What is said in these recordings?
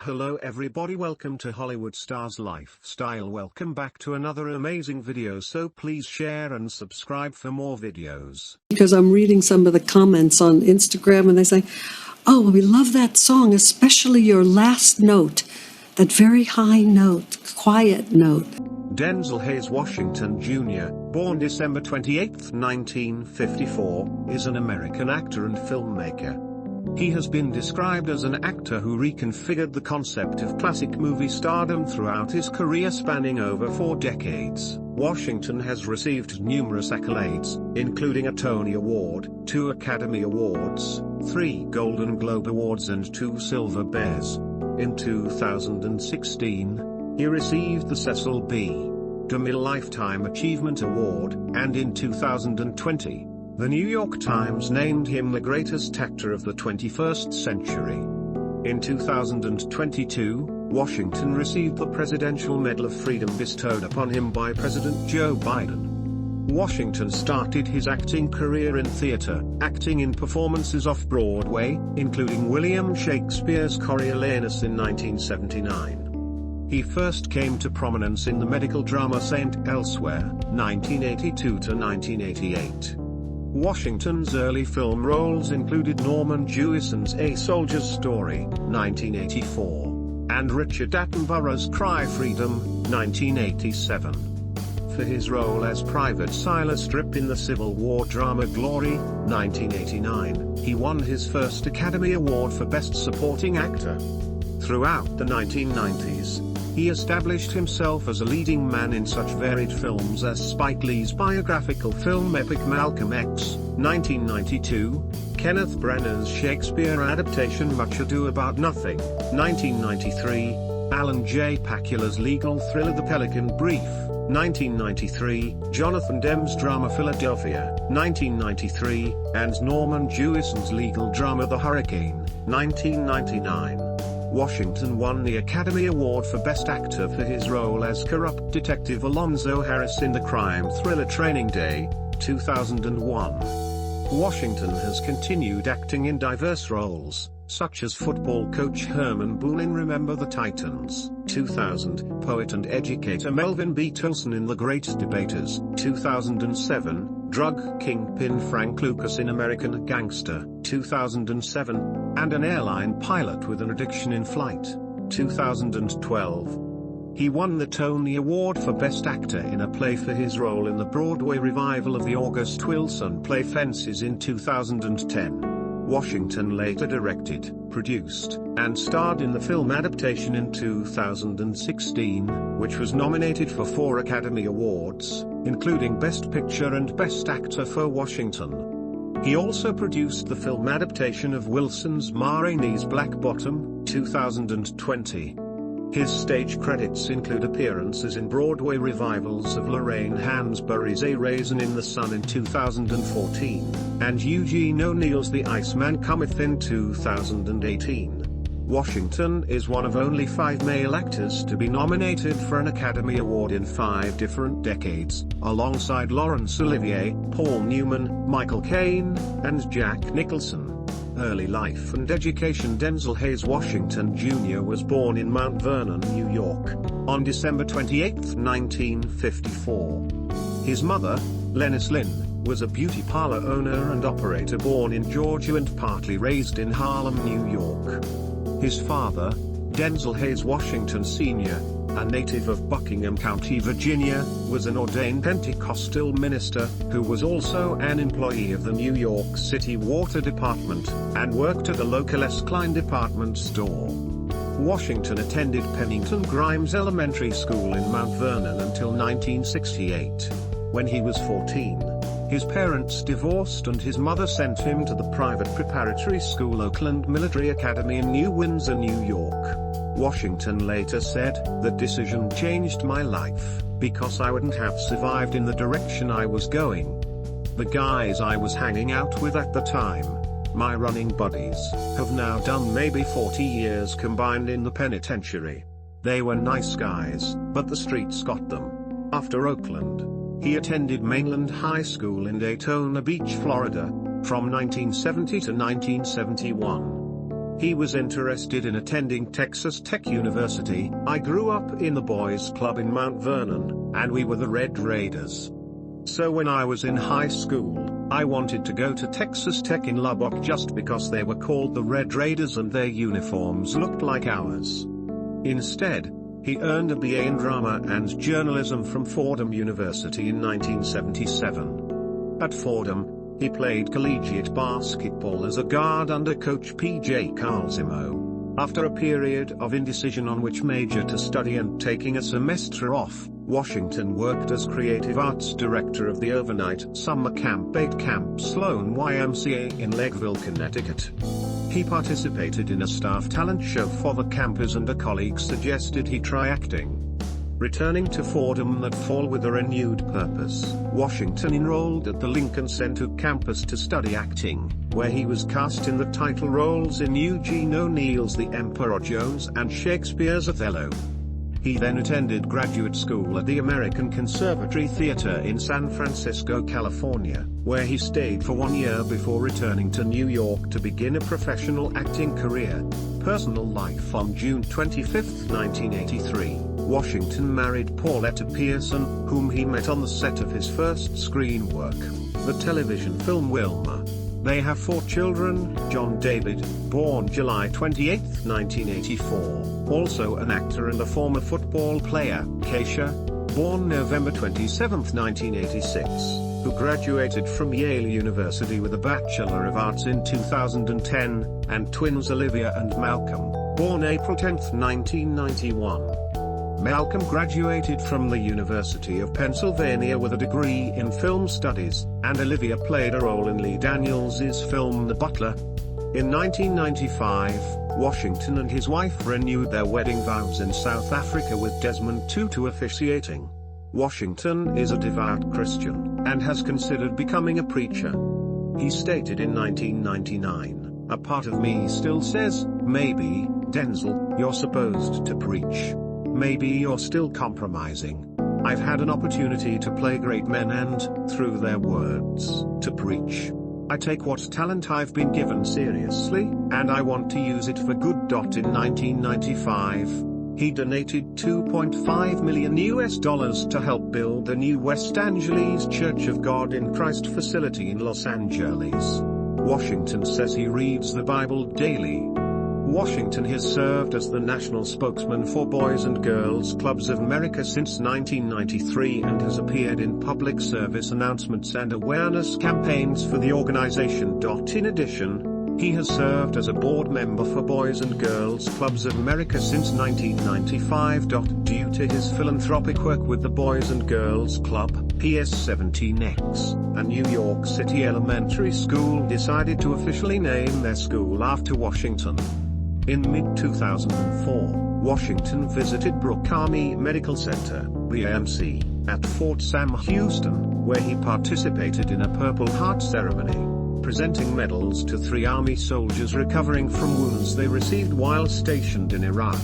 Hello everybody, welcome to Hollywood Stars Lifestyle. Welcome back to another amazing video, so please share and subscribe for more videos. Because I'm reading some of the comments on Instagram and they say, oh, we love that song, especially your last note, that very high note, quiet note. Denzel Hayes Washington Jr., born December 28, 1954, is an American actor and filmmaker. He has been described as an actor who reconfigured the concept of classic movie stardom throughout his career spanning over 4 decades. Washington has received numerous accolades, including a Tony Award, 2 Academy Awards, 3 Golden Globe Awards and 2 Silver Bears. In 2016, he received the Cecil B. DeMille Lifetime Achievement Award, and in 2020, the New York Times named him the greatest actor of the 21st century. In 2022, Washington received the Presidential Medal of Freedom bestowed upon him by President Joe Biden. Washington started his acting career in theater, acting in performances off-Broadway, including William Shakespeare's Coriolanus in 1979. He first came to prominence in the medical drama St. Elsewhere, 1982 to 1988. Washington's early film roles included Norman Jewison's A Soldier's Story, 1984, and Richard Attenborough's Cry Freedom, 1987. For his role as Private Silas Tripp in the Civil War drama Glory, 1989, he won his first Academy Award for Best Supporting Actor. Throughout the 1990s, he established himself as a leading man in such varied films as Spike Lee's biographical film epic Malcolm X, 1992, Kenneth Branagh's Shakespeare adaptation Much Ado About Nothing, 1993, Alan J. Pakula's legal thriller The Pelican Brief, 1993, Jonathan Demme's drama Philadelphia, 1993, and Norman Jewison's legal drama The Hurricane, 1999. Washington won the Academy Award for Best Actor for his role as corrupt detective Alonzo Harris in the crime thriller Training Day, 2001. Washington has continued acting in diverse roles, such as football coach Herman Boone in Remember the Titans, 2000, poet and educator Melvin B. Tolson in The Great Debaters, 2007, drug kingpin Frank Lucas in American Gangster, 2007, and an airline pilot with an addiction in flight, 2012. He won the Tony Award for Best Actor in a Play for his role in the Broadway revival of the August Wilson play Fences in 2010. Washington later directed, produced, and starred in the film adaptation in 2016, which was nominated for 4 Academy Awards, including Best Picture and Best Actor for Washington. He also produced the film adaptation of Wilson's Ma Rainey's Black Bottom, 2020. His stage credits include appearances in Broadway revivals of Lorraine Hansberry's A Raisin in the Sun in 2014, and Eugene O'Neill's The Iceman Cometh in 2018. Washington is one of only 5 male actors to be nominated for an Academy Award in 5 different decades, alongside Laurence Olivier, Paul Newman, Michael Caine, and Jack Nicholson. Early life and education. Denzel Hayes Washington Jr. was born in Mount Vernon, New York, on December 28, 1954. His mother, Lennis Lynn, was a beauty parlor owner and operator born in Georgia and partly raised in Harlem, New York. His father, Denzel Hayes Washington Sr., a native of Buckingham County, Virginia, was an ordained Pentecostal minister, who was also an employee of the New York City Water Department, and worked at the local S. Klein department store. Washington attended Pennington Grimes Elementary School in Mount Vernon until 1968. When he was 14, his parents divorced and his mother sent him to the private preparatory school Oakland Military Academy in New Windsor, New York. Washington later said, "That decision changed my life, because I wouldn't have survived in the direction I was going. The guys I was hanging out with at the time, my running buddies, have now done maybe 40 years combined in the penitentiary. They were nice guys, but the streets got them." After Oakland, he attended Mainland High School in Daytona Beach, Florida, from 1970 to 1971. He was interested in attending Texas Tech University. I grew up in the boys' club in Mount Vernon, and we were the Red Raiders. So when I was in high school, I wanted to go to Texas Tech in Lubbock just because they were called the Red Raiders and their uniforms looked like ours. Instead, he earned a BA in drama and journalism from Fordham University in 1977. At Fordham, he played collegiate basketball as a guard under coach P.J. Calzimo. After a period of indecision on which major to study and taking a semester off, Washington worked as creative arts director of the overnight summer camp 8 Camp Sloan YMCA in Lakeville, Connecticut. He participated in a staff talent show for the campers, and a colleague suggested he try acting. Returning to Fordham that fall with a renewed purpose, Washington enrolled at the Lincoln Center campus to study acting, where he was cast in the title roles in Eugene O'Neill's The Emperor Jones and Shakespeare's Othello. He then attended graduate school at the American Conservatory Theater in San Francisco, California, where he stayed for 1 year before returning to New York to begin a professional acting career. Personal life. On June 25, 1983, Washington married Pauletta Pearson, whom he met on the set of his first screen work, the television film Wilma. They have 4 children: John David, born July 28, 1984, also an actor and a former football player; Keisha, born November 27, 1986, who graduated from Yale University with a Bachelor of Arts in 2010, and twins Olivia and Malcolm, born April 10, 1991. Malcolm graduated from the University of Pennsylvania with a degree in film studies, and Olivia played a role in Lee Daniels' film The Butler. In 1995, Washington and his wife renewed their wedding vows in South Africa with Desmond Tutu officiating. Washington is a devout Christian, and has considered becoming a preacher. He stated in 1999, "A part of me still says, maybe, Denzel, you're supposed to preach. Maybe you're still compromising. I've had an opportunity to play great men and, through their words, to preach. I take what talent I've been given seriously, and I want to use it for good." In 1995, he donated $2.5 million to help build the new West Angeles Church of God in Christ facility in Los Angeles. Washington says he reads the Bible daily. Washington has served as the national spokesman for Boys and Girls Clubs of America since 1993 and has appeared in public service announcements and awareness campaigns for the organization. In addition, he has served as a board member for Boys and Girls Clubs of America since 1995. Due to his philanthropic work with the Boys and Girls Club, PS17X, a New York City elementary school decided to officially name their school after Washington. In mid-2004, Washington visited Brooke Army Medical Center, BAMC, at Fort Sam Houston, where he participated in a Purple Heart ceremony, presenting medals to 3 Army soldiers recovering from wounds they received while stationed in Iraq.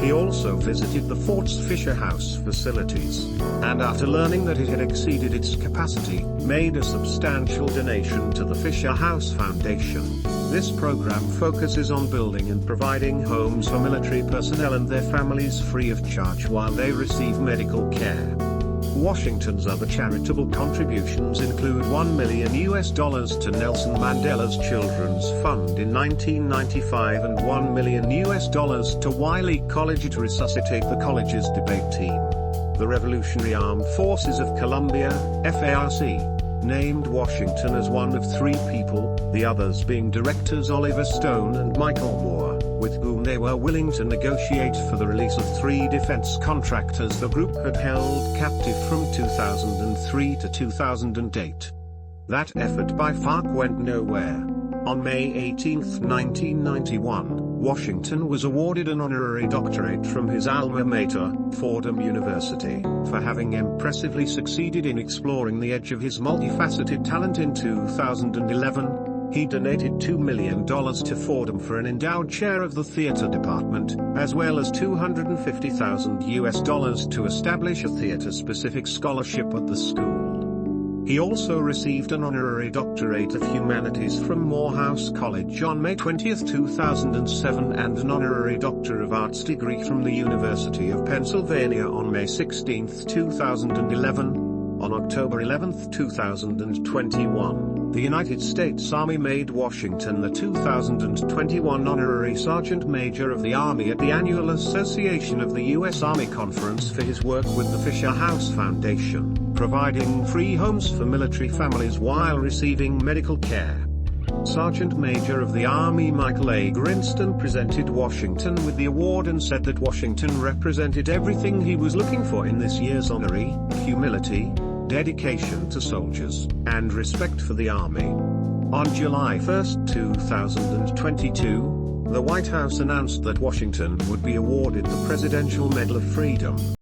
He also visited the fort's Fisher House facilities, and after learning that it had exceeded its capacity, made a substantial donation to the Fisher House Foundation. This program focuses on building and providing homes for military personnel and their families free of charge while they receive medical care. Washington's other charitable contributions include $1 million to Nelson Mandela's Children's Fund in 1995 and $1 million to Wiley College to resuscitate the college's debate team. The Revolutionary Armed Forces of Colombia, FARC, named Washington as one of 3 people, the others being directors Oliver Stone and Michael Moore, with whom they were willing to negotiate for the release of 3 defense contractors the group had held captive from 2003 to 2008. That effort by FARC went nowhere. On May 18, 1991, Washington was awarded an honorary doctorate from his alma mater, Fordham University, for having impressively succeeded in exploring the edge of his multifaceted talent. In 2011, he donated $2 million to Fordham for an endowed chair of the theater department, as well as $250,000 to establish a theater-specific scholarship at the school. He also received an honorary doctorate of humanities from Morehouse College on May 20, 2007 and an honorary Doctor of Arts degree from the University of Pennsylvania on May 16, 2011. On October 11, 2021, the United States Army made Washington the 2021 Honorary Sergeant Major of the Army at the annual Association of the U.S. Army Conference for his work with the Fisher House Foundation, providing free homes for military families while receiving medical care. Sergeant Major of the Army Michael A. Grinston presented Washington with the award and said that Washington represented everything he was looking for in this year's honoree: humility, dedication to soldiers, and respect for the Army. On July 1, 2022, the White House announced that Washington would be awarded the Presidential Medal of Freedom.